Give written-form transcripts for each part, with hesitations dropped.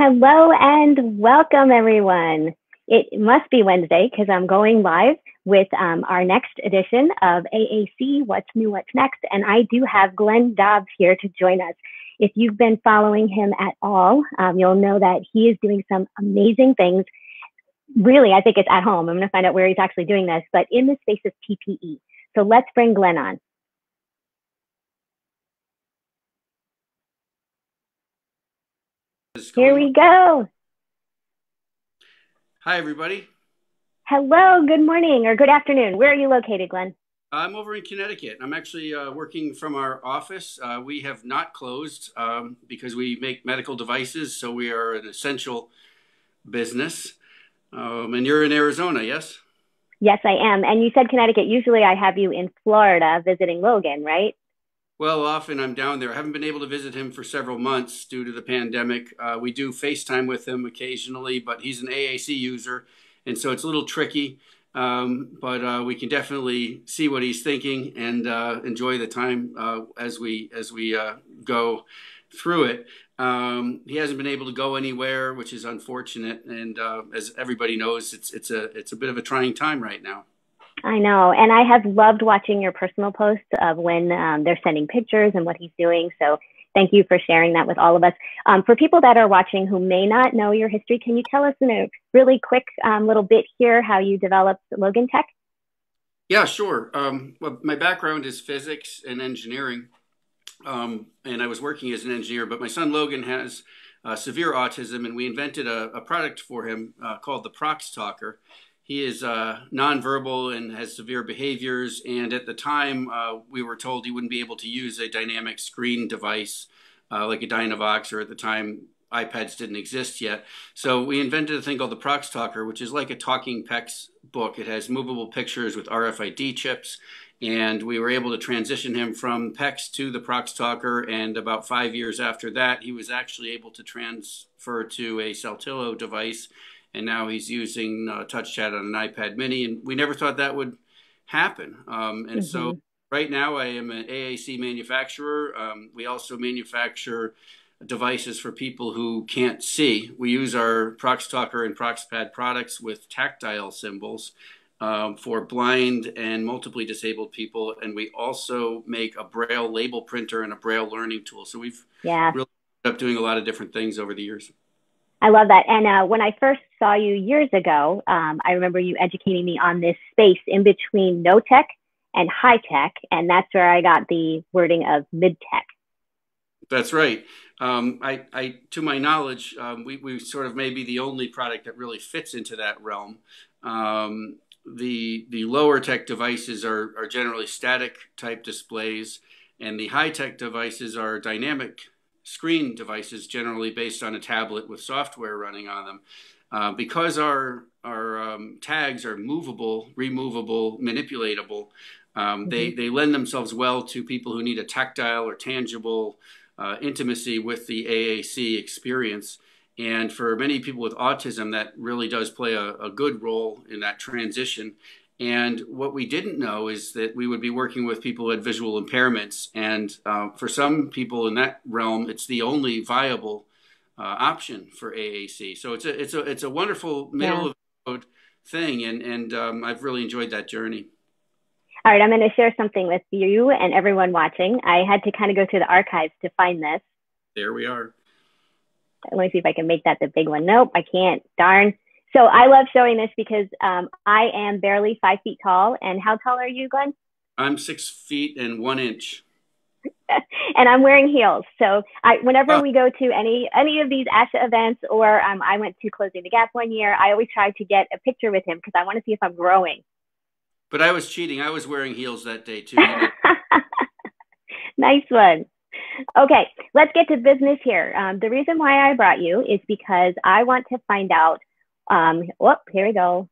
Hello and welcome, everyone. It must be Wednesday because I'm going live with our next edition of AAC, What's New, What's Next, and I do have Glen Dobbs here to join us. If you've been following him at all, you'll know that he is doing some amazing things. Really, I think it's at home. I'm going to find out where he's actually doing this, but in the space of PPE. So let's bring Glen on. Here we go. Hi, everybody. Hello, good morning or good afternoon. Where are you located, Glen? I'm over in Connecticut. I'm actually working from our office. We have not closed because we make medical devices, so we are an essential business. And you're in Arizona, yes? Yes, I am. And you said Connecticut. Usually I have you in Florida visiting Logan, right? Well, often I'm down there. I haven't been able to visit him for several months due to the pandemic. We do FaceTime with him occasionally, but he's an AAC user, and so it's a little tricky. But we can definitely see what he's thinking and enjoy the time as we go through it. He hasn't been able to go anywhere, which is unfortunate. And as everybody knows, it's a bit of a trying time right now. I know. And I have loved watching your personal posts of when they're sending pictures and what he's doing. So thank you for sharing that with all of us. For people that are watching who may not know your history, can you tell us in a really quick little bit here how you developed LoganTech? Yeah, sure. Well, my background is physics and engineering. And I was working as an engineer, but my son Logan has severe autism, and we invented a product for him called the Prox Talker. He is nonverbal and has severe behaviors, and at the time we were told he wouldn't be able to use a dynamic screen device like a Dynavox, or at the time iPads didn't exist yet. So we invented a thing called the Prox Talker, which is like a talking PECS book. It has movable pictures with RFID chips, and we were able to transition him from PECS to the Prox Talker, and about 5 years after that, he was actually able to transfer to a Saltillo device, and now he's using TouchChat on an iPad mini, and we never thought that would happen. So right now I am an AAC manufacturer. We also manufacture devices for people who can't see. We use our Prox Talker and ProxPad products with tactile symbols for blind and multiply disabled people, and we also make a Braille label printer and a Braille learning tool. So we've really ended up doing a lot of different things over the years. I love that. And when I first saw you years ago, I remember you educating me on this space in between no tech and high tech, and that's where I got the wording of mid tech. That's right. To my knowledge, we sort of may be the only product that really fits into that realm. The lower tech devices are generally static type displays, and the high tech devices are dynamic screen devices, generally based on a tablet with software running on them. Because our tags are movable, removable, manipulatable, they lend themselves well to people who need a tactile or tangible intimacy with the AAC experience. And for many people with autism, that really does play a good role in that transition. And what we didn't know is that we would be working with people who had visual impairments. And for some people in that realm, it's the only viable option for AAC. So it's a wonderful middle of the road thing. And I've really enjoyed that journey. All right, I'm going to share something with you and everyone watching. I had to kind of go through the archives to find this. There we are. Let me see if I can make that the big one. Nope, I can't. Darn. So I love showing this because I am barely 5 feet tall. And how tall are you, Glen? I'm 6 feet and 1 inch. And I'm wearing heels. So whenever we go to any of these ASHA events, or I went to Closing the Gap one year, I always try to get a picture with him because I want to see if I'm growing. But I was cheating. I was wearing heels that day too. Nice one. Okay, let's get to business here. The reason why I brought you is because I want to find out, here we go.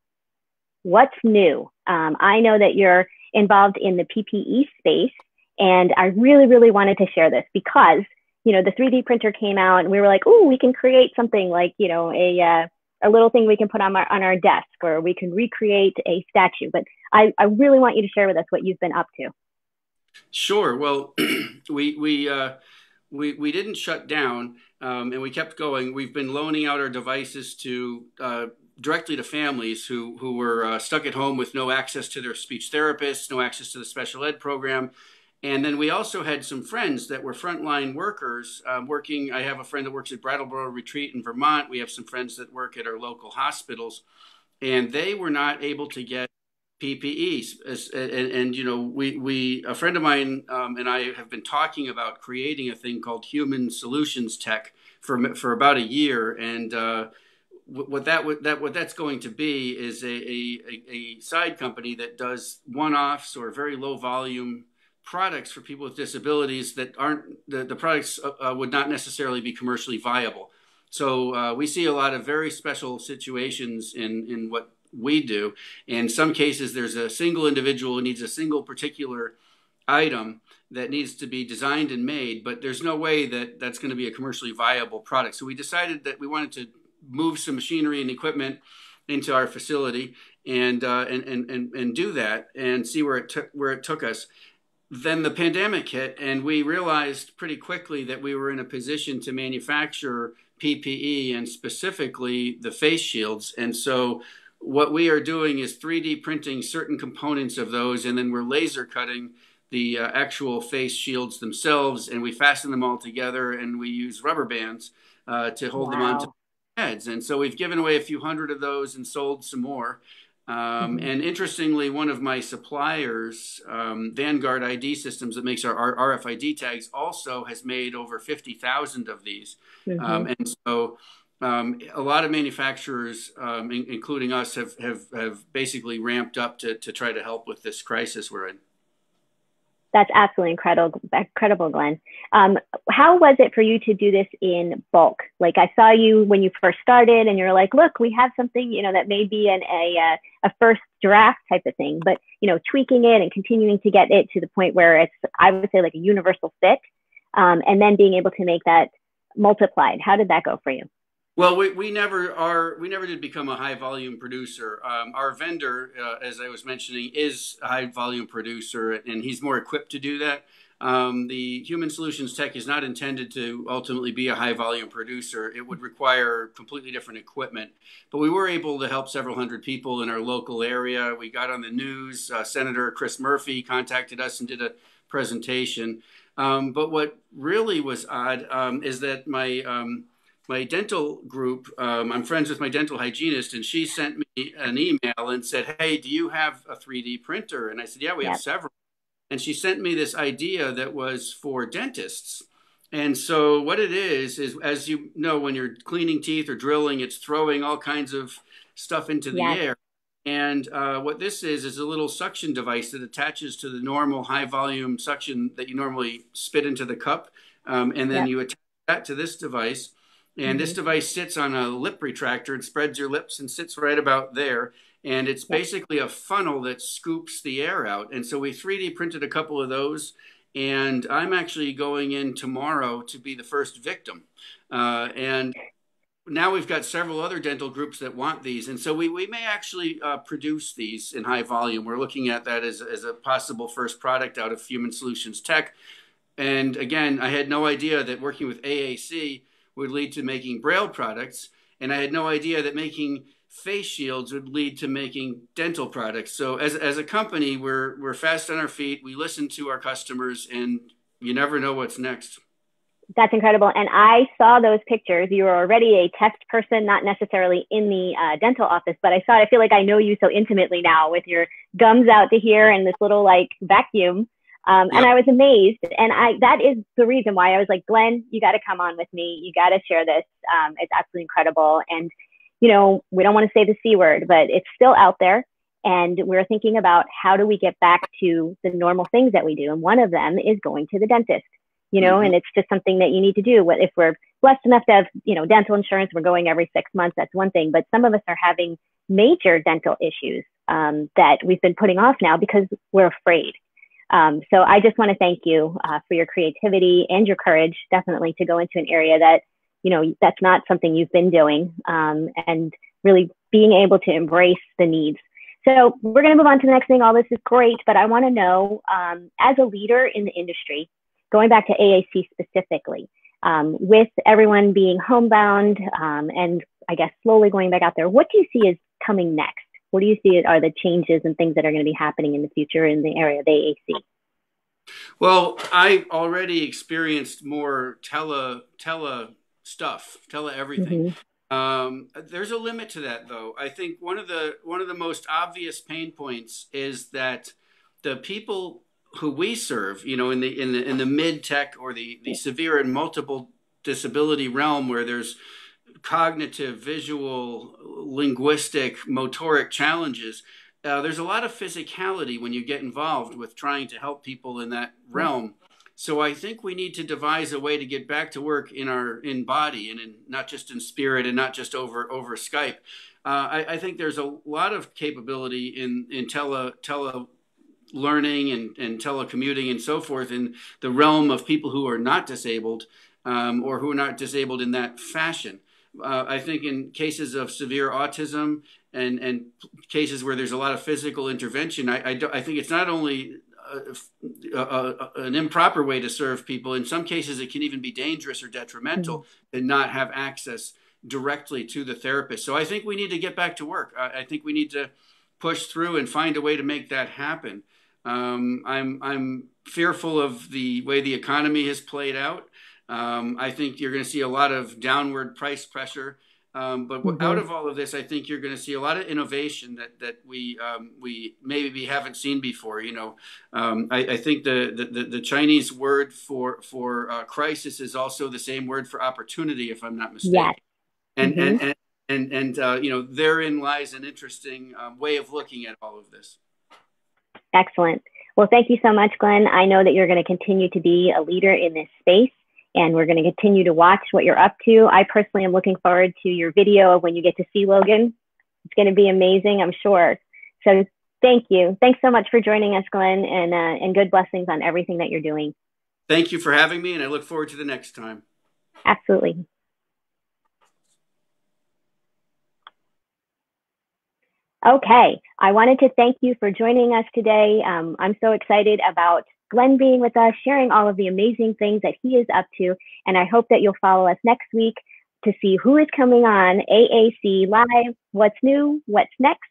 What's new? I know that you're involved in the PPE space, and I really, really wanted to share this because, you know, the 3D printer came out and we were like, oh, we can create something like, you know, a little thing we can put on our desk, or we can recreate a statue. But I really want you to share with us what you've been up to. Sure. Well, we didn't shut down. and we kept going. We've been loaning out our devices to directly to families who were stuck at home with no access to their speech therapists, no access to the special ed program. And then we also had some friends that were frontline workers working. I have a friend that works at Brattleboro Retreat in Vermont. We have some friends that work at our local hospitals, and they were not able to get PPEs. And you know, we a friend of mine and I have been talking about creating a thing called human solutions tech for about a year. And what that's going to be is a side company that does one-offs or very low volume products for people with disabilities that aren't the products would not necessarily be commercially viable. So we see a lot of very special situations in what we do. In some cases, there's a single individual who needs a single particular item that needs to be designed and made, but there's no way that that's going to be a commercially viable product. So we decided that we wanted to move some machinery and equipment into our facility and do that and see where it took us. Then the pandemic hit, and we realized pretty quickly that we were in a position to manufacture PPE and specifically the face shields. And so what we are doing is 3D printing certain components of those, and then we're laser cutting the actual face shields themselves, and we fasten them all together, and we use rubber bands to hold them onto heads. And so we've given away a few hundred of those and sold some more. And interestingly, one of my suppliers, Vanguard ID Systems, that makes our RFID tags, also has made over 50,000 of these. And so a lot of manufacturers, including us, have basically ramped up to try to help with this crisis we're in. That's absolutely incredible, Glenn. How was it for you to do this in bulk? Like, I saw you when you first started and you're like, look, we have something, you know, that may be a first draft type of thing, but, you know, tweaking it and continuing to get it to the point where it's, I would say, like a universal fit, and then being able to make that multiplied. How did that go for you? Well, we never did become a high volume producer. Our vendor, as I was mentioning, is a high volume producer, and he's more equipped to do that. The Human Solutions Tech is not intended to ultimately be a high volume producer. It would require completely different equipment. But we were able to help several hundred people in our local area. We got on the news. Senator Chris Murphy contacted us and did a presentation. But what really was odd is that my dental group, I'm friends with my dental hygienist, and she sent me an email and said, hey, do you have a 3D printer? And I said, yeah, we have several. And she sent me this idea that was for dentists. And so what it is, as you know, when you're cleaning teeth or drilling, it's throwing all kinds of stuff into the air. And what this is a little suction device that attaches to the normal high volume suction that you normally spit into the cup. And then you attach that to this device. And this device sits on a lip retractor and spreads your lips and sits right about there. And it's basically a funnel that scoops the air out. And so we 3D printed a couple of those. And I'm actually going in tomorrow to be the first victim. And now we've got several other dental groups that want these. And so we may actually produce these in high volume. We're looking at that as a possible first product out of Human Solutions Tech. And again, I had no idea that working with AAC would lead to making Braille products. And I had no idea that making face shields would lead to making dental products. So as a company, we're fast on our feet. We listen to our customers, and you never know what's next. That's incredible. And I saw those pictures. You were already a test person, not necessarily in the dental office, but I feel like I know you so intimately now with your gums out to here and this little like vacuum. And I was amazed. And that is the reason why I was like, Glenn, you got to come on with me. You got to share this. It's absolutely incredible. And, you know, we don't want to say the C word, but it's still out there. And we're thinking about how do we get back to the normal things that we do. And one of them is going to the dentist, you know, and it's just something that you need to do. If we're blessed enough to have, you know, dental insurance, we're going every 6 months. That's one thing. But some of us are having major dental issues that we've been putting off now because we're afraid. So I just want to thank you for your creativity and your courage, definitely, to go into an area that, you know, that's not something you've been doing, and really being able to embrace the needs. So we're going to move on to the next thing. All this is great, but I want to know, as a leader in the industry, going back to AAC specifically, with everyone being homebound and I guess slowly going back out there, what do you see is coming next? What do you see are the changes and things that are going to be happening in the future in the area of AAC? Well, I already experienced more tele stuff, tele everything. There's a limit to that, though. I think one of the most obvious pain points is that the people who we serve, you know, in the mid tech or the severe and multiple disability realm, where there's cognitive, visual, linguistic, motoric challenges. There's a lot of physicality when you get involved with trying to help people in that realm. So I think we need to devise a way to get back to work in body and not just in spirit and not just over Skype. I think there's a lot of capability in tele learning and telecommuting and so forth in the realm of people who are not disabled or who are not disabled in that fashion. I think in cases of severe autism and cases where there's a lot of physical intervention, I think it's not only an improper way to serve people. In some cases, it can even be dangerous or detrimental and not have access directly to the therapist. So I think we need to get back to work. I think we need to push through and find a way to make that happen. I'm fearful of the way the economy has played out. I think you're going to see a lot of downward price pressure. But out of all of this, I think you're going to see a lot of innovation that we maybe haven't seen before. You know, I think the Chinese word for crisis is also the same word for opportunity, if I'm not mistaken. Yes. And you know, therein lies an interesting way of looking at all of this. Excellent. Well, thank you so much, Glenn. I know that you're going to continue to be a leader in this space, and we're going to continue to watch what you're up to. I personally am looking forward to your video of when you get to see Logan. It's going to be amazing, I'm sure. So thank you. Thanks so much for joining us, Glenn, and good blessings on everything that you're doing. Thank you for having me, and I look forward to the next time. Absolutely. Okay, I wanted to thank you for joining us today. I'm so excited about Glenn being with us, sharing all of the amazing things that he is up to, and I hope that you'll follow us next week to see who is coming on AAC Live, what's new, what's next,